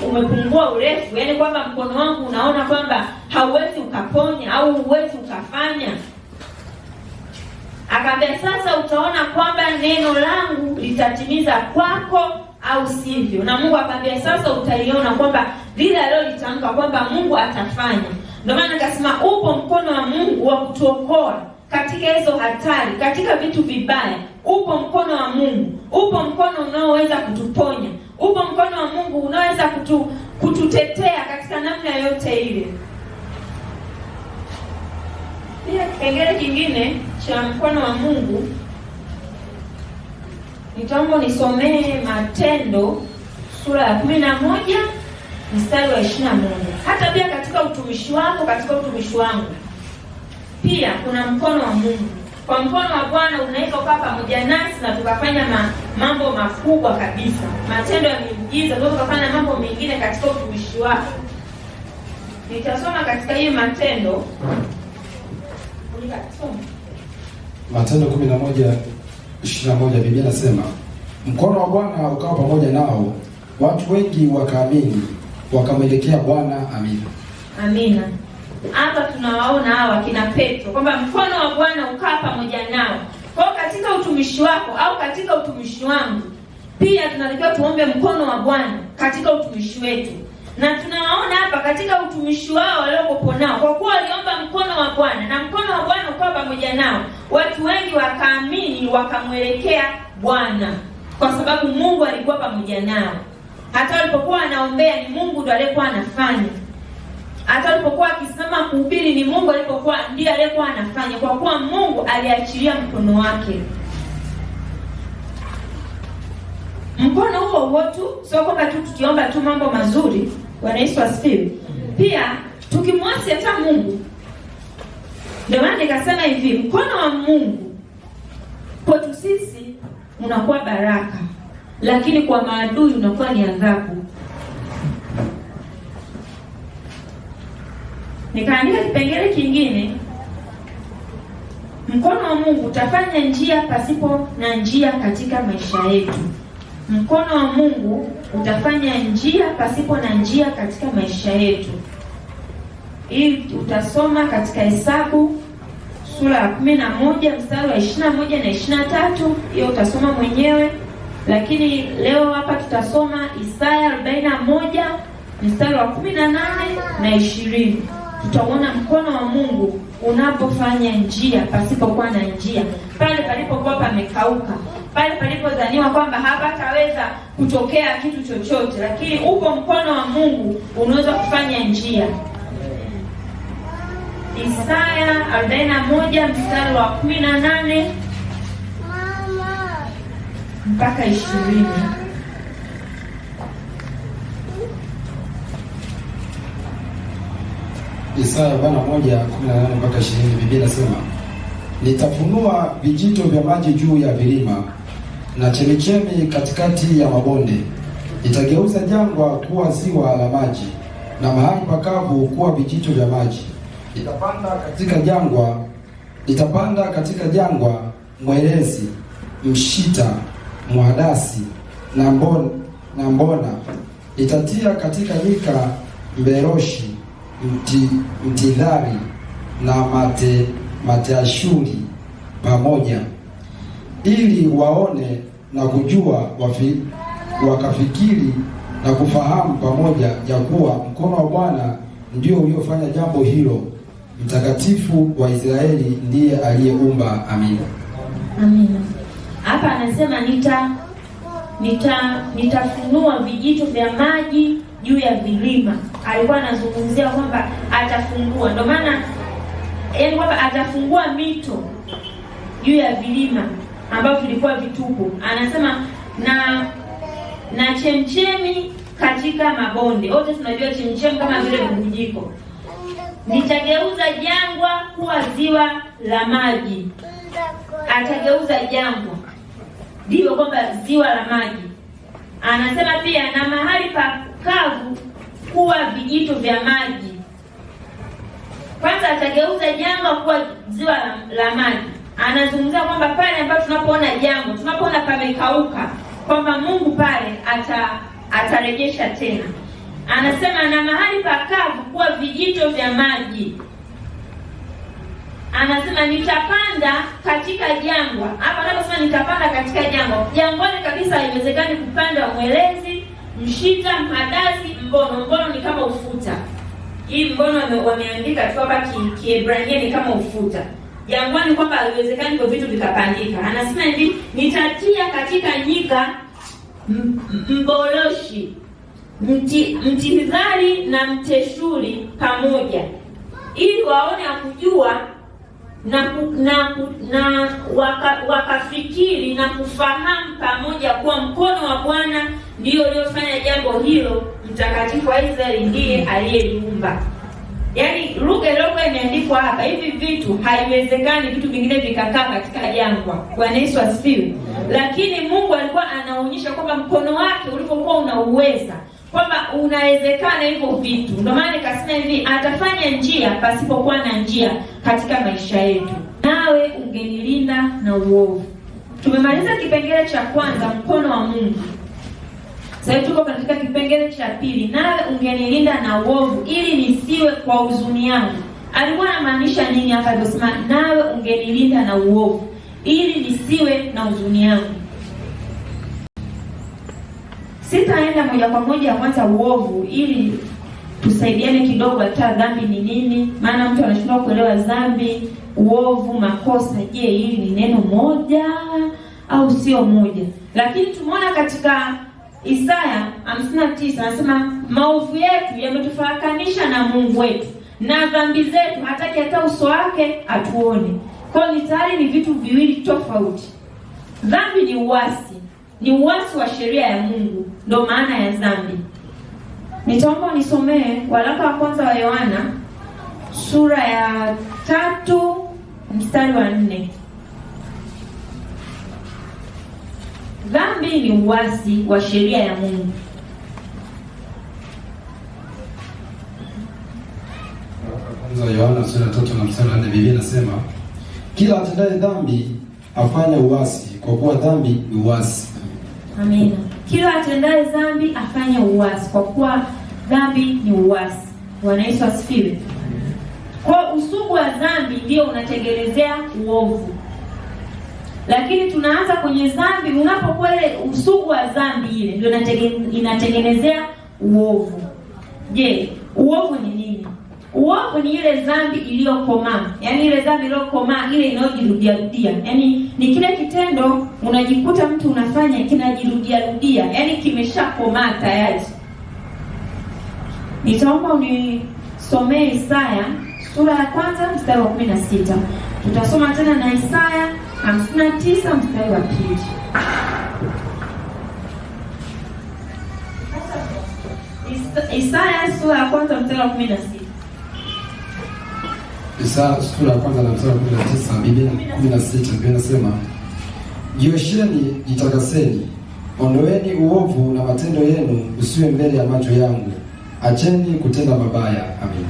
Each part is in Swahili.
umepungua urefu, yaani kwamba mkono wangu unaona kwamba hauwezi ukaponya au huwezi ukafanya. Akaambia sasa utaona kwamba neno langu litatimiza kwako au sivyo. Na Mungu akaambia sasa utaiona kwamba vile alilolitamka kwamba Mungu atafanya. Ndio maana nikasema upo mkono wa Mungu wa kutuokoa katika hizo hatari, katika vitu vibaya. Upo mkono wa Mungu, upo mkono unaoweza kutuponya, upo mkono wa Mungu unaweza kututetea katika namna yote ile. Pia kipengele kingine cha mkono wa Mungu, nitaomba nisomee Matendo sura ya 11 mstari wa 21. Hata pia katika utumishi wako, katika utumishi wangu pia kuna mkono wa Mungu. Kwa mkono wa Bwana unaweza kukaa pamoja nasi na tukafanya mambo makubwa kabisa, matendo ya miujiza, ndio tukafanya mambo mengine katika utumishi wako. Nitasoma katika hii Matendo 11:21. Biblia inasema, mkono wa Bwana ukawa pamoja nao, watu wengi wakaamini, wakamwelekea Bwana. Amina. Amina. Hapa tunawaona hawa kina Petro kwamba mkono wa Bwana ukaa pamoja nao. Kwa hiyo katika utumishi wako au katika utumishi wangu pia tunatakiwa tuombe mkono wa Bwana katika utumishi wetu. Na tunawaona hapa katika utumishi wao waliokuwa nao, kwa kuwa waliomba mkono wa Bwana na mkono wa Bwana ukawa pamoja nao, watu wengi wakaamini, wakamwelekea Bwana, kwa sababu Mungu alikuwa pamoja nao. Hata walipokuwa wanaombea ni Mungu ndiye aliyekuwa anafanya. Hata walipokuwa akisimama kuhubiri ni Mungu ndiye aliyekuwa anafanya, kwa kuwa Mungu aliachilia mkono wake. Mkono huo tu sio kwamba tu tukiomba tu mambo mazuri. Bwana Yesu asifiwe. Pia tukimwasi hata Mungu. Ndio maana nikasema hivi, mkono wa Mungu kwetu sisi unakuwa baraka, lakini kwa maadui unakuwa ni adhabu. Nikaandika kipengele kingine, mkono wa Mungu utafanya njia pasipo na njia katika maisha yetu. Mkono wa Mungu utafanya njia pasipo na njia katika maisha yetu. Hii utasoma katika Hesabu sura ya 11 mstari wa 21 na 23. Hiyo utasoma mwenyewe, lakini leo hapa tutasoma Isaya 41 mstari wa 18 na 20. Tutaona mkono wa Mungu unapofanya njia pasipokuwa na njia, pale palipokuwa pamekauka, pale palipodhaniwa kwamba hapataweza kutokea kitu chochote, lakini upo mkono wa Mungu unaweza kufanya njia. Isaya 41 mstari wa 18 mpaka 20. Isaya 41:18 mpaka 20. Biblia inasema, nitafunua vijito vya maji juu ya vilima na chemichemi katikati ya mabonde. Nitageuza jangwa kuwa ziwa la maji na mahali pakavu kuwa vijito vya maji. Nitapanda katika jangwa mwerezi, mshita, mwadasi na mbona. Nitatia katika nyika mberoshi, mtidhari na mateashuri pamoja, ili waone na kujua, wakafikiri na kufahamu pamoja, ya kuwa mkono wa Bwana ndio uliofanya jambo hilo, mtakatifu wa Israeli ndiye aliyeumba. Amina. Amina. Hapa anasema nitafunua vijito vya maji juu ya vilima. Alikuwa anazungumzia kwamba atafungua, ndio maana yaani kwamba atafungua mito juu ya vilima ambavyo vilikuwa vitupu. Anasema na chemchemi katika mabonde. Wote tunajua chemchemi kama vile bubujiko. Nitageuza jangwa kuwa ziwa la maji. Atageuza jangwa ndio kwamba ziwa la maji. Anasema pia na mahali pakavu kuwa vijito vya maji. Kwanza atageuza jangwa kuwa ziwa la maji. Anazungumzia kwamba pale ambapo tunapoona jangwa, tunapoona pamekauka, kwamba Mungu pale atarejesha tena. Anasema na mahali pakavu kuwa vijito vya maji. Anasema nitapanda katika jangwa. Hapa anaposema nitapanda katika jangwa, jangwani kabisa haiwezekani kupanda mwelezi, mshita, mhadasi, mbono. Mbono ni kama ufuta. Hii mbono wameandika tu hapa Kiebrania ni kama ufuta. Jangwani kwamba haiwezekani kwa vitu vikapandika. Anasema hivi, nitatia katika nyika mboloshi, mtihidhari na mteshuri pamoja, ili waone akujua na wakafikiri na kufahamu pamoja kuwa mkono wa Bwana ndio uliofanya jambo hilo, mtakatifu wa Israeli ndiye aliyeliumba. Yaani lugha iliyokuwa imeandikwa hapa, hivi vitu haiwezekani vitu vingine vikakaa katika jangwa. Bwana Yesu asifiwe. Lakini Mungu alikuwa anaonyesha kwamba mkono wake ulipokuwa unauweza, kwamba unawezekana hivyo vitu. Ndio maana nikasema hivi, atafanya njia pasipokuwa na njia katika maisha yetu. Nawe ungenilinda na uovu. Tumemaliza kipengele cha kwanza, mkono wa Mungu. Sasa tuko katika kipengele cha pili, nawe ungenilinda na uovu ili nisiwe kwa huzuni yangu. Alikuwa anamaanisha nini hapa aliposema nawe ungenilinda na uovu ili nisiwe na huzuni yangu? Sitaenda moja kwa moja kwanza uovu, ili tusaidiane kidogo hata dhambi ni nini, maana mtu anashindwa kuelewa dhambi, uovu, makosa. Je, hili ni neno moja au sio moja? Lakini tumeona katika Isaya 59 anasema maovu yetu yametufarakanisha na Mungu wetu, na dhambi zetu hataki hata uso wake atuone. Kwa hiyo tayari ni vitu viwili tofauti. Dhambi ni uasi, ni uasi wa sheria ya Mungu, ndio maana ya dhambi. Nitaomba nisomee waraka wa kwanza wa Yohana sura ya 3 mstari wa 4. Dhambi ni uasi wa sheria ya Mungu. Kwanza Yohana sura ya 3 na mstari wa 4, Biblia inasema kila atendaye dhambi afanya uasi, kwa kuwa dhambi ni uasi. Amina. Kila atendaye dhambi afanye uasi, kwa kuwa dhambi ni uasi. Bwana Yesu asifiwe. Kwa usugu wa dhambi ndio unatengenezea uovu. Lakini tunaanza kwenye dhambi, unapokuwa ile usugu wa dhambi ile ndio inatengenezea uovu. Je, uovu ni nini? Uovu ni ile dhambi iliyokomaa. Yaani ile dhambi iliyokomaa, ile inayojirudia rudia. Yaani ni kile kitendo unajikuta mtu unafanya kinajirudia rudia. Yaani kimeshakomaa tayari. Nitaomba unisomee Isaya sura ya kwanza mstari wa 16. Tutasoma tena na Isaya 59 mstari wa 2. Isaya sura ya kwanza mstari wa 16. Isaya sura ya kwanza na mstari wa 19, Biblia 16, Biblia inasema jiosheni, jitakaseni, ondoeni uovu na matendo yenu usiwe mbele ya macho yangu. Acheni kutenda mabaya. Amina.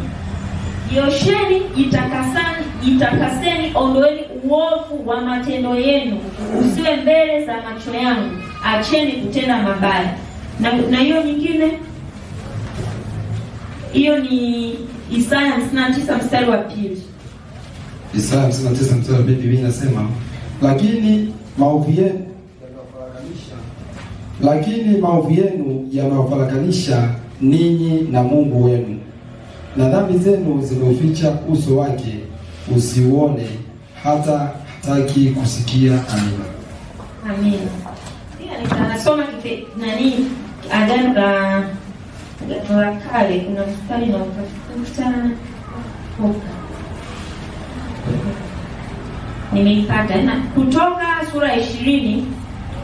Jiosheni, jitakaseni, ondoeni uovu wa matendo yenu usiwe mbele za macho yangu. Acheni kutenda mabaya. Na hiyo nyingine, hiyo ni Isaya 59 mstari wa 2. Isaya 59 mstari wa 2, Biblia inasema lakini maovu yenu yanawafarakanisha ninyi na Mungu wenu, na dhambi zenu zimeuficha uso wake usiuone, hata hataki kusikia. Amina. Amina. Pia nitasoma Agano la Kale, kuna mstari na utafuta nimeipata na Kutoka sura ya 20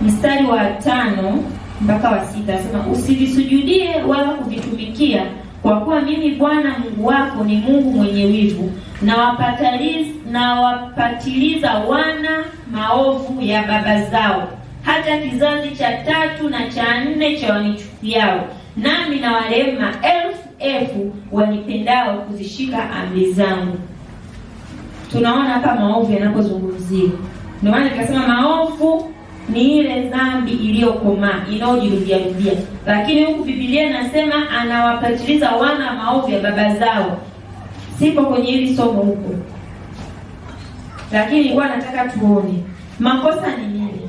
mstari wa 5 mpaka wa 6, asema usivisujudie wala kuvitumikia, kwa kuwa mimi Bwana Mungu wako ni Mungu mwenye wivu, na wapatiliza wana maovu ya baba zao hata kizazi cha 3 na cha 4 cha wanichukiao, nami na warehemu elfu wanipendao kuzishika amri zangu. Tunaona hapa maovu yanapozungumziwa. Ndio maana nikasema maovu ni ile dhambi iliyokomaa inayojirudia rudia. Lakini huku Biblia inasema anawapatiliza wana maovu ya baba zao. Sipo kwenye hili somo huko, lakini nilikuwa nataka tuone makosa ni nini.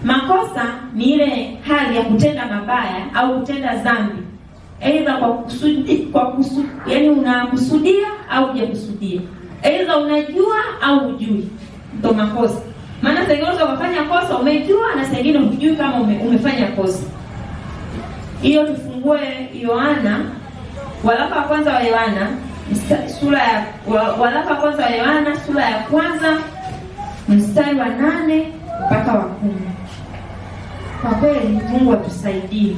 Makosa ni ile hali ya kutenda mabaya au kutenda dhambi, aidha kwa kusudi, yani unakusudia au hujakusudia, aidha unajua au hujui, ndio makosa. Maana sasa unaweza kufanya kosa umejua na sasa ingine hujui kama umefanya kosa. Hiyo tufungue Yohana, waraka wa kwanza wa Yohana waraka wa kwanza wa Yohana sura ya kwanza mstari wa 8 mpaka wa 10. Kwa kweli Mungu atusaidie.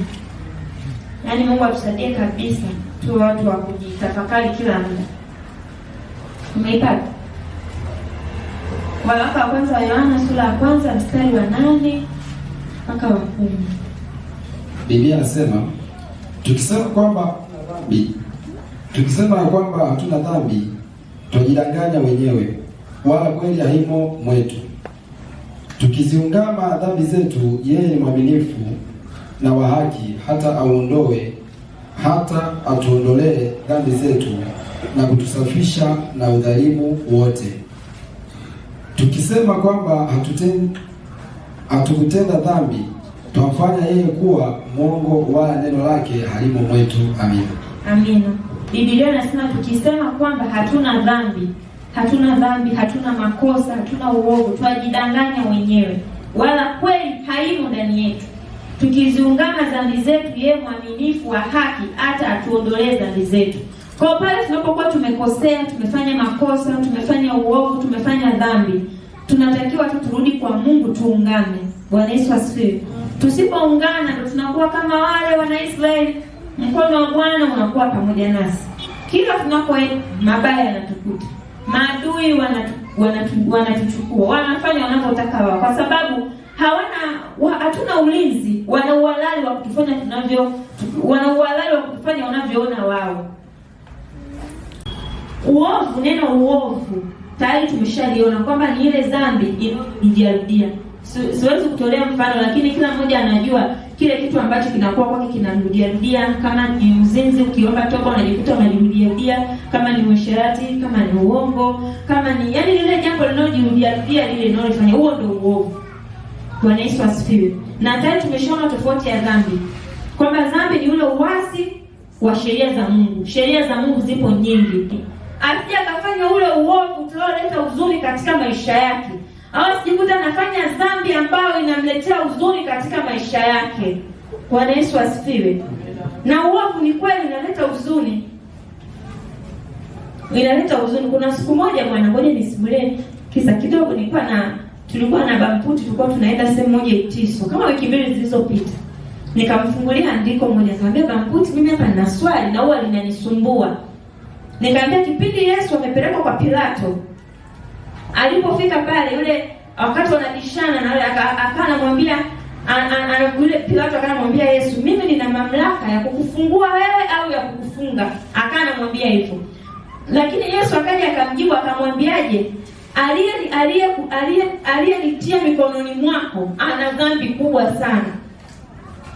Yaani Mungu atusaidie kabisa tu watu wa kujitafakari kila muda. Umeipata? Waraka wa kwanza wa Yohana sura ya kwanza mstari wa 8 mpaka wa 10. Biblia inasema tukisema kwamba hatuna dhambi tunajidanganya wenyewe, wala kweli haimo mwetu. Tukiziungama dhambi zetu, yeye ni mwaminifu na wa haki hata atuondolee dhambi zetu na kutusafisha na udhalimu wote. Tukisema kwamba hatukutenda dhambi, twamfanya yeye kuwa mwongo, wala neno lake halimo mwetu. Amina. Amina. Biblia inasema tukisema kwamba hatuna dhambi, hatuna makosa, hatuna uovu, twajidanganya wenyewe, wala kweli haimo ndani yetu. Tukiziungama dhambi zetu, yeye mwaminifu wa haki hata atuondolee dhambi zetu. Kwa pale tunapokuwa tumekosea, tumefanya makosa, tumefanya uovu, tumefanya dhambi, tunatakiwa tu turudi kwa Mungu tuungane. Bwana Yesu asifiwe. Tusipoungana ndio tunakuwa kama wale wana Israeli, mkono wa Bwana unakuwa pamoja nasi. Kila tunapoenda mabaya yanatukuta. Maadui wanatuchukua, wanafanya wanavyotaka wao, kwa sababu hatuna ulinzi. Wana uhalali wa kutufanya wanavyoona wao. Uovu, neno uovu tayari tumeshaliona kwamba ni ile dhambi inayojirudia. Siwezi kutolea mfano, lakini kila mmoja anajua kile kitu ambacho kinakuwa kwake kinarudia. Kama ni uzinzi, ukiomba toba unajikuta unajirudia. Kama ni uasherati, kama ni uongo, kama ni yani ile jambo linalojirudia lile linalofanya, huo ndio uovu. Bwana Yesu asifiwe. Na tayari tumeshaona tofauti ya dhambi, kwamba dhambi ni ule uasi wa sheria za Mungu. Sheria za Mungu zipo nyingi. Asije akafanya ule uovu ulioleta huzuni katika maisha yake, au asijikuta anafanya dhambi ambayo inamletea huzuni katika maisha yake. Bwana Yesu asifiwe. Na uovu ni kweli inaleta huzuni. Kuna siku moja ngoja nisimulie kisa kidogo. Tulikuwa na bamputi, tulikuwa tunaenda sehemu moja Itiso kama wiki mbili zilizopita. Nikamfungulia andiko moja, nikamwambia bamputi, mimi hapa nina swali na huwa linanisumbua. Nikamwambia kipindi Yesu amepelekwa kwa Pilato, alipofika pale, yule wakati wanabishana na yule akanamwambia yule Pilato akanamwambia Yesu, mimi nina mamlaka ya kukufungua wewe au ya kukufunga. Akanamwambia hivyo. Lakini Yesu akaja akamjibu akamwambiaje? Aliyenitia mikononi mwako ana dhambi kubwa sana.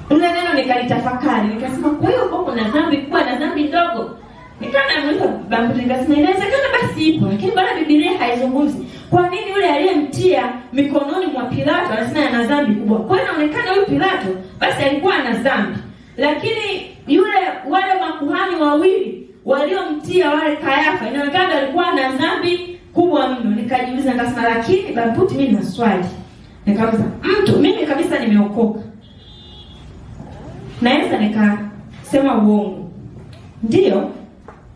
Ule neno nikalitafakari, nikasema kwa hiyo kuna dhambi kubwa na dhambi ndogo. Nikaanza bambu, nikasema inawezekana basi ipo, lakini bado Biblia haizungumzi. Kwa nini yule aliyemtia mikononi mwa Pilato anasema ana dhambi kubwa? Kwa hiyo inaonekana yule Pilato basi alikuwa ana dhambi. Lakini wale makuhani wawili waliomtia wale Kayafa, inaonekana alikuwa ana dhambi kubwa mno. Nikajiuliza, nikasema lakini bambu, mimi nina swali. Nikamwambia mimi kabisa nimeokoka, naweza nikasema uongo? Ndio.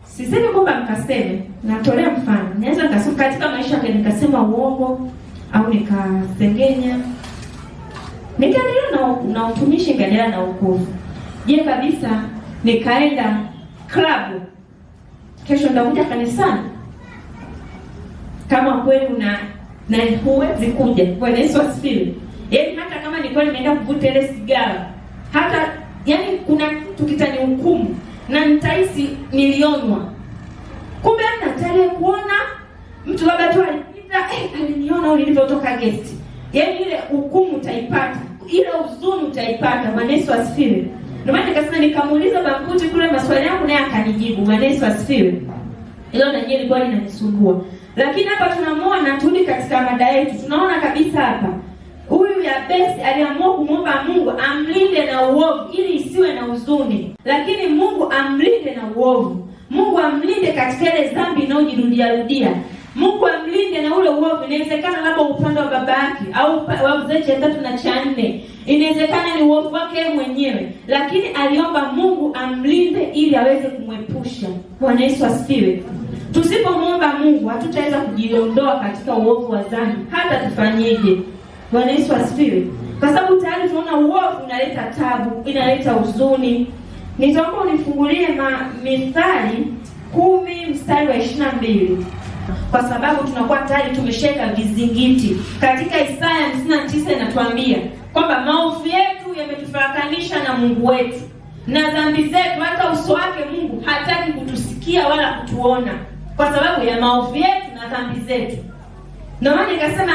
Sisemi kwamba mkaseme, natolea mfano. Naweza nikasema katika maisha yake nikasema uongo au nikasengenya. Nikaendelea na utumishi, nikaendelea na wokovu. Je, kabisa nikaenda klabu, kesho nitakuja kanisani? Kama kweli na huwezi kuja. Bwana Yesu asifiwe. Yaani hata kama nilikuwa nimeenda kuvuta ile sigara, hata yani kuna tukitani hukumu na nitahisi nilionwa. Kumbe ana tarehe kuona mtu labda tu alipita aliniona au nilivyotoka guest. yaani ile hukumu utaipata, ile huzuni utaipata. Bwana Yesu asifiwe. Ndio maana nikasema nikamuuliza Bamkuti kule maswali yangu naye akanijibu. Bwana Yesu asifiwe. Hilo na jeli kwa linanisumbua. Lakini hapa tunamwona, turudi katika mada yetu, tunaona kabisa hapa huyu Yabesi aliamua kumwomba Mungu amlinde na uovu ili isiwe na huzuni. Lakini Mungu amlinde na uovu. Mungu amlinde katika ile dhambi inayojirudia rudia. Mungu amlinde na ule uovu. Inawezekana labda upande wa baba yake au wa uzee cha 3 na cha 4. Inawezekana ni uovu wake mwenyewe, lakini aliomba Mungu amlinde ili aweze kumwepusha. Bwana Yesu asifiwe. Tusipomwomba Mungu hatutaweza kujiondoa katika uovu wa dhambi hata tufanyeje. Bwana Yesu asifiwe. Kwa sababu tayari tunaona uovu unaleta tabu, inaleta huzuni. Nitaomba unifungulie Mithali 10 mstari wa 22. Kwa sababu tunakuwa tayari tumesheka vizingiti. Katika Isaya 59 inatuambia kwamba maovu yetu yametufarakanisha na Mungu wetu, na dhambi zetu hata uso wake Mungu hataki kutusikia wala kutuona kwa sababu ya maovu yetu na dhambi zetu. Ndio maana nikasema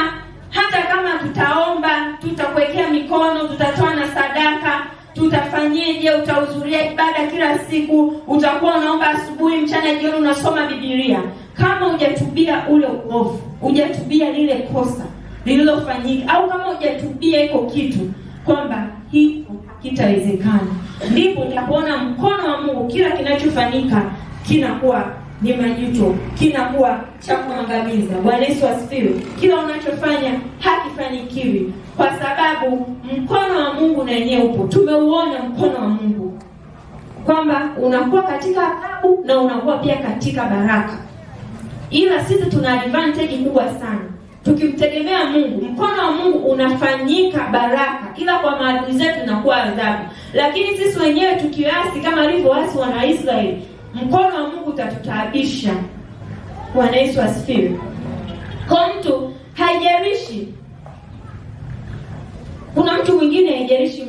hata kama tutaomba, tutakuwekea mikono, tutatoa na sadaka, tutafanyeje, utahudhuria ibada kila siku, utakuwa unaomba asubuhi, mchana, jioni, unasoma Biblia, kama hujatubia ule uovu, hujatubia lile kosa lililofanyika, au kama hujatubia iko kitu kwamba hii kitawezekana, ndipo utapoona mkono wa Mungu, kila kinachofanyika kinakuwa ni majuto, kinakuwa cha kuangamiza. Bwana Yesu asifiwe. Kila unachofanya hakifanikiwi kwa sababu mkono wa Mungu na yenyewe upo. Tumeuona mkono wa Mungu kwamba unakuwa katika adhabu na unakuwa pia katika baraka. Ila sisi tuna advantage kubwa sana. Tukimtegemea Mungu, mkono wa Mungu unafanyika baraka, ila kwa maadui zetu inakuwa adhabu. Lakini sisi wenyewe tukiasi kama walivyoasi wana Israeli, mkono wa Mungu utatutaabisha. Bwana Yesu asifiwe. Kwa mtu haijalishi, kuna mtu mwingine haijalishi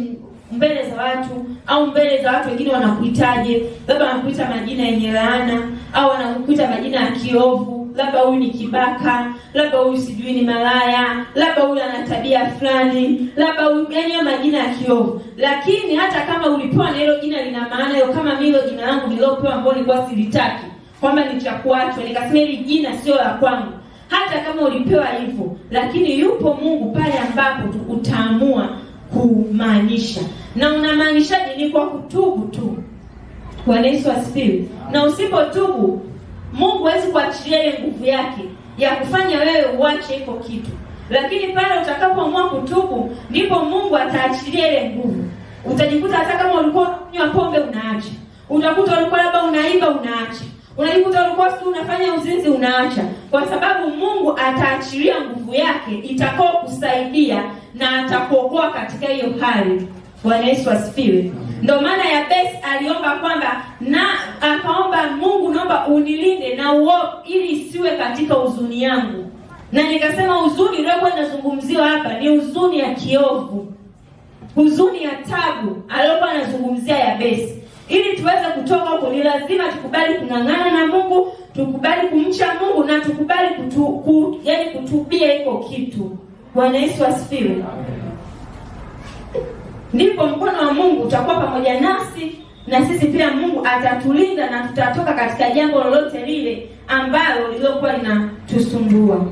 mbele za watu au mbele za watu wengine wanakuitaje, labda wanakuita majina yenye laana au wanakuita majina ya kiovu, labda huyu ni kibaka, labda huyu sijui ni malaya, labda huyu ana tabia fulani, labda huyu, yani majina ya kiovu. Lakini hata kama ulipewa na hilo jina lina maana hiyo, kama mimi hilo jina langu nilopewa ambalo nilikuwa silitaki, kwamba ni cha kuachwa, nikasema hili jina sio la kwangu, hata kama ulipewa hivyo, lakini yupo Mungu pale ambapo utaamua kumaanisha. Na unamaanishaje? Ni kwa kutubu tu. Bwana Yesu asifiwe. Na usipotubu, Mungu hawezi kuachilia ile nguvu yake ya kufanya wewe uache iko kitu. Lakini pale utakapoamua kutubu, ndipo Mungu ataachilia ile nguvu. Utajikuta hata kama ulikuwa unywa pombe unaacha. Utakuta ulikuwa labda unaiba unaacha. Unajikuta ulikuwa unafanya uzinzi unaacha, kwa sababu Mungu ataachilia nguvu yake itakao kusaidia na atakuokoa katika hiyo hali. Bwana Yesu asifiwe. Ndio maana Yabesi aliomba kwamba, na akaomba Mungu, naomba unilinde na uovu ili isiwe katika huzuni yangu. Na nikasema huzuni iliyokuwa inazungumziwa hapa ni huzuni ya kiovu, huzuni ya tabu aliyokuwa anazungumzia Yabesi. Ili tuweze kutoka huko ni lazima tukubali kung'ang'ana na Mungu, tukubali kumcha Mungu na tukubali kutubia iko kitu. Bwana Yesu asifiwe. Ndipo mkono wa Mungu utakuwa pamoja nasi, na sisi pia Mungu atatulinda na tutatoka katika jambo lolote lile ambalo lilokuwa linatusumbua.